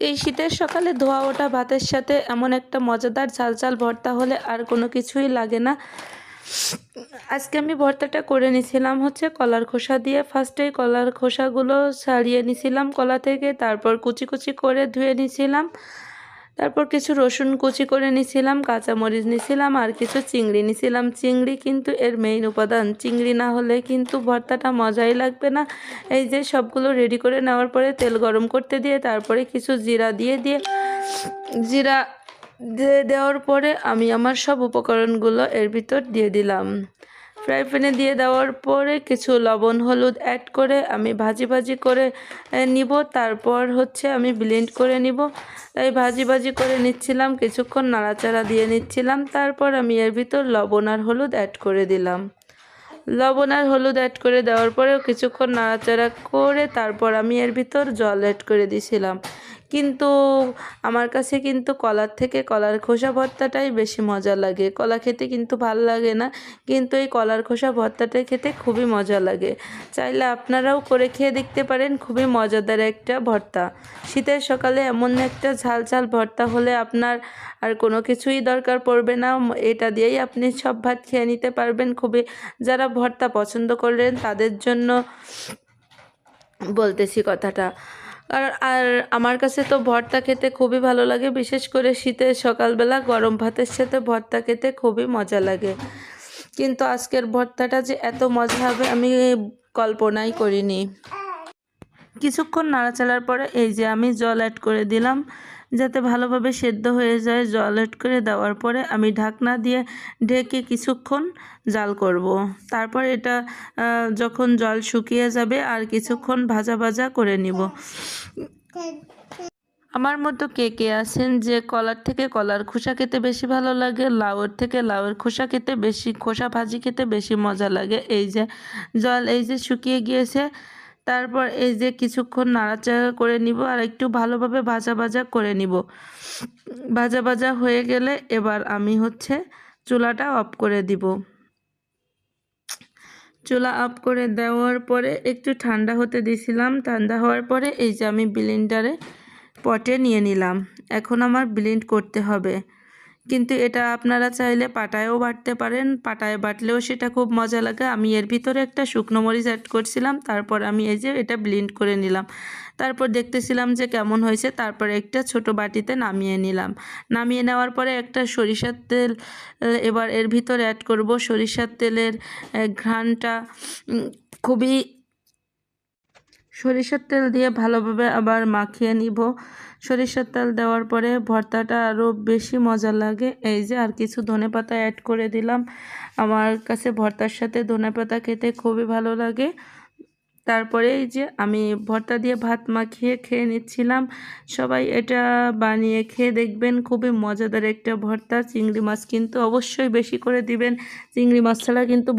এই শীতের সকালে ধোয়া ওঠা ভাতের সাথে এমন একটা মজাদার ঝাল ঝাল ভর্তা হলে আর কোনো কিছুই লাগে না। আজকে আমি ভর্তাটা করে নিছিলাম হচ্ছে কলার খোসা দিয়ে। ফার্স্টেই কলার খোসাগুলো ছাড়িয়ে নিছিলাম কলা থেকে, তারপর কুচি কুচি করে ধুয়ে নিছিলাম, তারপর কিছু রসুন কুচি করে নিছিলাম, কাঁচামরিচ নিছিলাম, আর কিছু চিংড়ি নিছিলাম। চিংড়ি কিন্তু এর মেইন উপাদান, চিংড়ি না হলে কিন্তু ভর্তাটা মজাই লাগবে না। এই যে সবগুলো রেডি করে নেওয়ার পরে তেল গরম করতে দিয়ে তারপরে কিছু জিরা দিয়ে জিরা দিয়ে দেওয়ার পরে আমি আমার সব উপকরণগুলো এর ভিতর দিয়ে দিলাম। ফ্রাই প্যানে দিয়ে দেওয়ার পরে কিছু লবণ হলুদ অ্যাড করে আমি ভাজি করে নিব। তারপর হচ্ছে আমি ব্লেন্ড করে নিব। তাই ভাজি করে নিচ্ছিলাম, কিছুক্ষণ নাড়াচাড়া দিয়ে নিচ্ছিলাম। তারপর আমি এর ভিতর লবণ আর হলুদ অ্যাড করে দিলাম। লবণ আর হলুদ অ্যাড করে দেওয়ার পরেও কিছুক্ষণ নাড়াচাড়া করে তারপর আমি এর ভিতর জল অ্যাড করে দিয়েছিলাম। কিন্তু আমার কাছে কিন্তু কলার থেকে কলার খোসা ভর্তাটাই বেশি মজা লাগে। কলা খেতে কিন্তু ভাল লাগে না, কিন্তু এই কলার খোসা ভর্তাটা খেতে খুবই মজা লাগে। চাইলে আপনারাও করে খেয়ে দেখতে পারেন, খুবই মজাদার একটা ভর্তা। শীতের সকালে এমন একটা ঝাল ঝাল ভর্তা হলে আপনার আর কোনো কিছুই দরকার পড়বে না। এটা দিয়েই আপনি সব ভাত খেয়ে নিতে পারবেন। খুবই যারা ভর্তা পছন্দ করেন তাদের জন্য বলতেছি কথাটা। আর আমার কাছে তো ভর্তা খেতে খুবই ভালো লাগে, বিশেষ করে শীতের সকালবেলা গরম ভাতের সাথে ভর্তা খেতে খুবই মজা লাগে। কিন্তু আজকের ভর্তাটা যে এত মজা হবে আমি কল্পনাই করিনি। কিছুক্ষণ নাড়াচাড়ার পরে এই যে আমি জল অ্যাড করে দিলাম যাতে ভালোভাবে সেদ্ধ হয়ে যায়। জল অ্যাড করে দেওয়ার পরে আমি ঢাকনা দিয়ে ঢেকে কিছুক্ষণ জাল করব। তারপর এটা যখন জল শুকিয়ে যাবে আর কিছুক্ষণ ভাজা করে নিব। আমার মতো কে আছেন যে কলার থেকে কলার খোসা খেতে বেশি ভালো লাগে, লাউয়ের থেকে লাউয়ের খোসা খেতে বেশি, খোসা ভাজি খেতে বেশি মজা লাগে। এই যে জল এই যে শুকিয়ে গিয়েছে, তারপর এই যে কিছুক্ষণ নাড়াচাড়া করে নিব আর একটু ভালোভাবে ভাজা করে নিব। ভাজা হয়ে গেলে এবার আমি হচ্ছে চুলাটা অফ করে দিব। চুলা অফ করে দেওয়ার পরে একটু ঠান্ডা হতে দিয়েছিলাম। ঠান্ডা হওয়ার পরে এই যে আমি ব্লেন্ডারে পটে নিয়ে নিলাম। এখন আমার ব্লেন্ড করতে হবে, কিন্তু এটা আপনারা চাইলে পাটায়ও বাটতে পারেন। পাটায় বাটলেও সেটা খুব মজা লাগে। আমি এর ভিতরে একটা শুকনো মরিচ অ্যাড করছিলাম, তারপর আমি এই যে এটা ব্লেন্ড করে নিলাম। তারপর দেখতেছিলাম যে কেমন হয়েছে, তারপর একটা ছোট বাটিতে নামিয়ে নিলাম। নামিয়ে নেওয়ার পরে একটা সরিষার তেল এবার এর ভিতরে অ্যাড করব। সরিষার তেলের ঘ্রাণটা খুবই, সরিষার তেল দিয়ে ভালোভাবে আবার মাখিয়ে নিব। সরিষার তেল দেওয়ার পরে ভর্তাটা আরও বেশি মজা লাগে। এই যে আর কিছু ধনেপাতা অ্যাড করে দিলাম। আমার কাছে ভর্তার সাথে ধনেপাতা খেতে খুবই ভালো লাগে। তারপরে এই যে আমি ভর্তা দিয়ে ভাত মাখিয়ে খেয়ে নিচ্ছিলাম। সবাই এটা বানিয়ে খেয়ে দেখবেন, খুবই মজাদার একটা ভর্তা। চিংড়ি মাছ কিন্তু অবশ্যই বেশি করে দিবেন, চিংড়ি মাছ ছাড়া কিন্তু